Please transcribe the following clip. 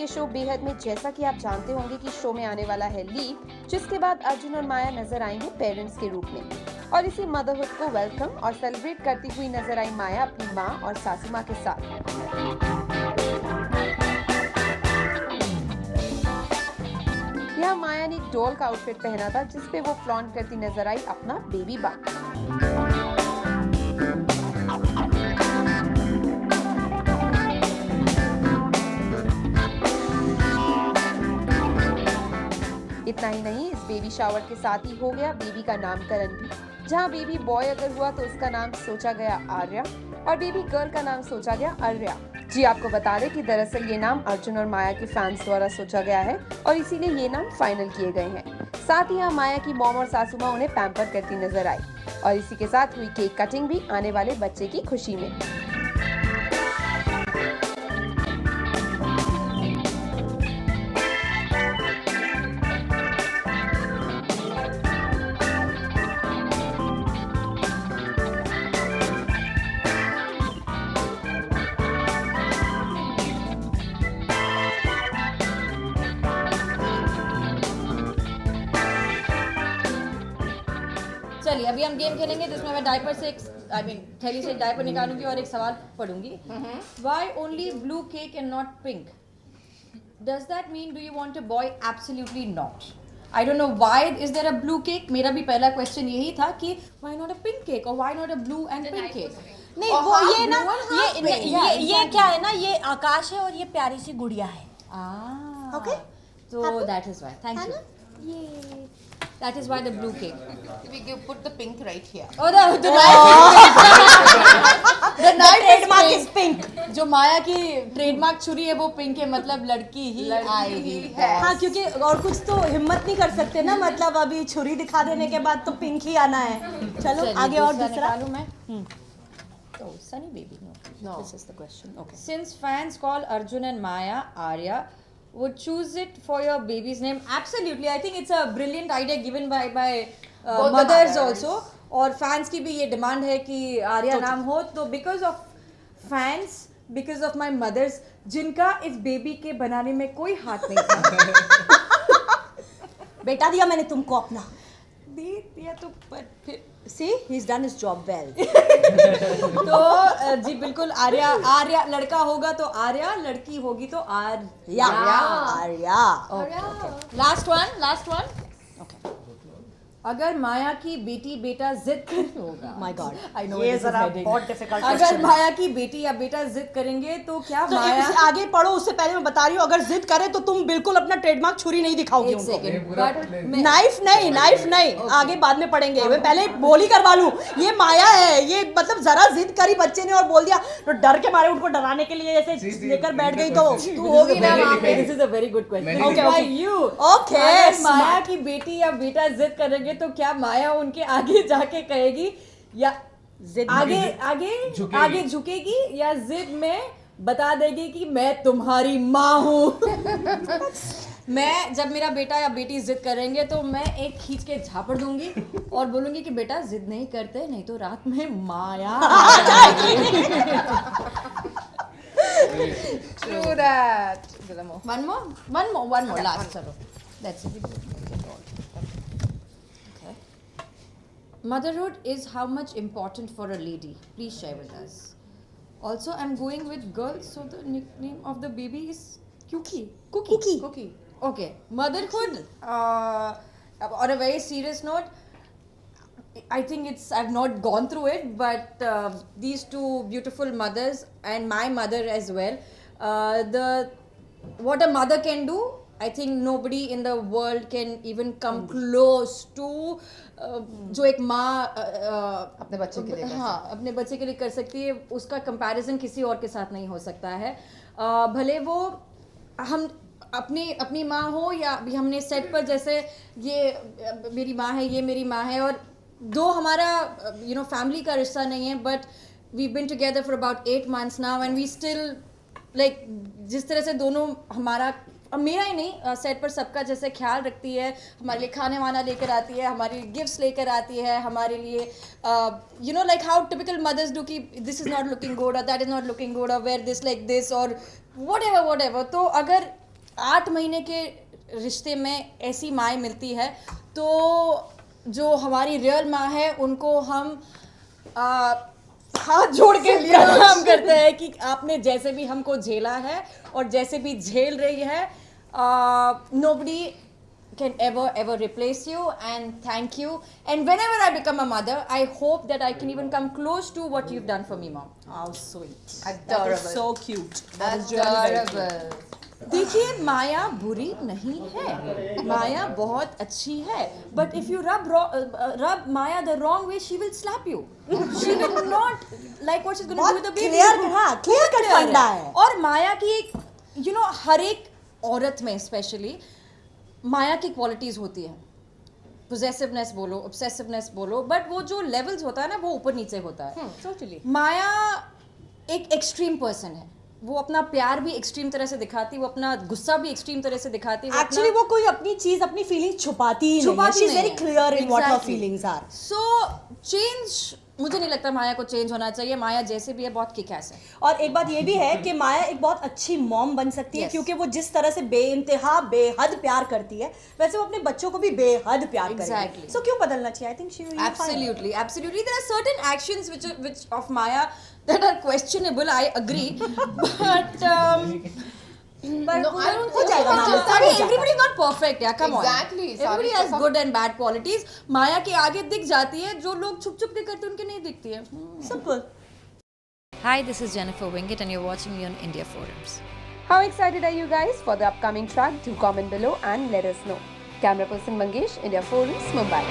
के शो बेहद में जैसा कि आप जानते होंगे कि शो में आने वाला है लीप, जिसके बाद अर्जुन और माया नजर आएंगे पेरेंट्स के रूप में। और इसी मदरहुड को वेलकम और सेलिब्रेट करती हुई नजर आई माया अपनी माँ और सासू माँ के साथ। यहाँ माया ने एक डॉल का आउटफिट पहना था जिसपे वो फ्लॉन्ट करती नजर आई अपना बेबी बम्प। इतना ही नहीं, इस बेबी शावर के साथ ही हो गया बेबी का नामकरण भी, जहां बेबी बॉय अगर हुआ तो उसका नाम सोचा गया आर्या और बेबी गर्ल का नाम सोचा गया अर्या। जी आपको बता दें कि दरअसल ये नाम अर्जुन और माया के फैंस द्वारा सोचा गया है और इसीलिए ये नाम फाइनल किए गए हैं। साथ ही यहाँ माया की मॉम और सासू माँ उन्हें पैम्पर करती नजर आई और इसी के साथ हुई केक कटिंग भी आने वाले बच्चे की खुशी में। चलिए अभी हम गेम खेलेंगे जिसमें मैं डायपर से थैली से डायपर निकालूंगी और एक सवाल पढ़ूंगी। Why only blue cake and not pink? Does that mean do you want a boy? Absolutely not. I don't know why is there a blue cake. मेरा भी पहला क्वेश्चन यही था कि why not a pink cake or why not a blue and pink cake? नहीं वो ये ना ये क्या है ना, ये आकाश है और ये प्यारी सी गुड़िया है। Okay. So that is why. Thank you. ये That is why the blue cake. We put the pink right here. Oh, the knife trademark is pink. जो माया की ट्रेडमार्क छुरी है वो पिंक है, मतलब लड़की ही आएगी। हाँ क्योंकि और कुछ तो हिम्मत नहीं कर सकते ना, मतलब अभी छुरी दिखा देने के बाद तो पिंक ही आना है। चलो आगे और दूसरा निकालूं मैं। तो Sunny baby no. This is the question. Okay. Since fans call Arjun and Maya Arya, would choose it for your baby's name? Absolutely. I think it's a brilliant idea given by mothers also. और fans की भी ये demand है कि आर्या नाम हो, तो because of fans, because of my mothers, जिनका इस बेबी के बनाने में कोई हाथ नहीं था। बेटा दिया मैंने तुमको अपना। दिया तो पर फिर See, he's done his job well. तो जी बिल्कुल, आर्या लड़का होगा तो आर्या, लड़की होगी तो आर्या। Last one. अगर माया की बेटी बेटा जिद होगा, My God, I know ये this is जरा heading. बहुत difficult अगर question है। माया की बेटी या बेटा जिद करेंगे तो क्या तो माया आगे पढ़ो, उससे पहले मैं बता रही हूँ, अगर जिद करे तो तुम बिल्कुल अपना ट्रेडमार्क छुरी नहीं दिखाओगी एक उनको। सेकंड बट नाइफ नहीं, आगे बाद में पढ़ेंगे। मैं पहले बोली करवा लूं, ये माया है, ये मतलब जरा जिद करी बच्चे ने और बोल दिया तो डर के मारे उनको डराने के लिए ऐसे लेकर बैठ गई तो तू होगी ना वहाँ पे। This is a very good question. Okay. You Okay, अगर माया smart. की बेटी या बेटा जिद करेंगे तो क्या माया उनके आगे जाके कहेगी या जिद आगे झुकेगी या जिद में बता देगी कि मैं तुम्हारी माँ हूँ? मैं जब मेरा बेटा या बेटी जिद करेंगे तो मैं एक खींच के झापड़ दूंगी और बोलूंगी कि बेटा जिद नहीं करते, नहीं तो रात में माया True that. One more last chalo. That's it. Okay. Motherhood is how much important for a lady? Please share with us. Also, I'm going with girls, so the nickname of the baby is Cookie. Okay. Motherhood. On a very serious note, I think I've not gone through it, but these two beautiful mothers and my mother as well, what a mother can do, I think nobody in the world can even come close to जो एक माँ अपने बच्चे के लिए अपने बच्चे के लिए कर सकती है, उसका कंपैरिजन किसी और के साथ नहीं हो सकता है। भले वो हम अपनी माँ हो या अभी हमने सेट पर जैसे ये मेरी माँ है, ये मेरी माँ है, और दो हमारा फैमिली का रिश्ता नहीं है, but we been together for about 8 months now and we still like जिस तरह से दोनों हमारा मेरा ही नहीं सेट पर सबका जैसे ख्याल रखती है, हमारे लिए खाने वाना लेकर आती है, हमारी गिफ्ट्स लेकर आती है हमारे लिए, like how typical mothers do कि this is not looking good और that is not looking good और वेयर दिस लाइक दिस और वट एवर। तो अगर 8 महीने के रिश्ते में ऐसी माएँ मिलती है, तो जो हमारी रियल माँ है उनको हम हाथ जोड़ के प्रणाम करते हैं कि आपने जैसे भी हमको झेला है और जैसे भी झेल रही है, nobody can ever replace you, and thank you. And whenever I become a mother, I hope that I can even come close to what you've done for me, mom. How sweet. Adorable. That is so cute. That is really very cute. Adorable. देखिए, माया बुरी नहीं है, माया बहुत अच्छी है, but if you rub Maya the wrong way, she will slap you. She will not like what she's going to do with the baby. clear cut फंडा है. और माया की एक हर एक औरत में स्पेशली माया की क्वालिटीज होती है. पोजेसिवनेस बोलो, ऑब्सेसिवनेस बोलो, बट वो जो लेवल्स होता है ना, वो ऊपर नीचे होता है. Totally. माया एक एक्सट्रीम पर्सन है. वो अपना प्यार भी एक्सट्रीम तरह से दिखाती है, वो अपना गुस्सा भी एक्सट्रीम तरह से दिखाती है. Actually वो कोई अपनी चीज, अपनी फीलिंग्स छुपाती ही नहीं है. She is very clear in what her feelings are. So change, मुझे नहीं लगता माया को चेंज होना चाहिए. माया जैसे भी है बहुत किक-एस है. और एक बात ये भी है कि माया एक बहुत अच्छी मॉम बन सकती है, Yes. क्योंकि वो जिस तरह से बेइंतहा बेहद प्यार करती है, वैसे वो अपने बच्चों को भी बेहद प्यार करेगी. Exactly. So क्यों बदलना चाहिए? I think she will be fine. Absolutely. There are certain actions which of Maya that are questionable. I agree, but पर No, I don't हो जाएगा think मामा, it's सब हो जाएगा. everybody is not perfect. Yeah, come Exactly. on. Everybody has good and bad qualities. माया के आगे दिख जाती है, जो लोग छुप छुप के करते हैं उनके नहीं दिखती है. Simple. Hi, this is Jennifer Wingett, and you're watching me on India Forums. How excited are you guys for the upcoming track? Do comment below and let us know. Camera person Mangesh, India Forums, Mumbai.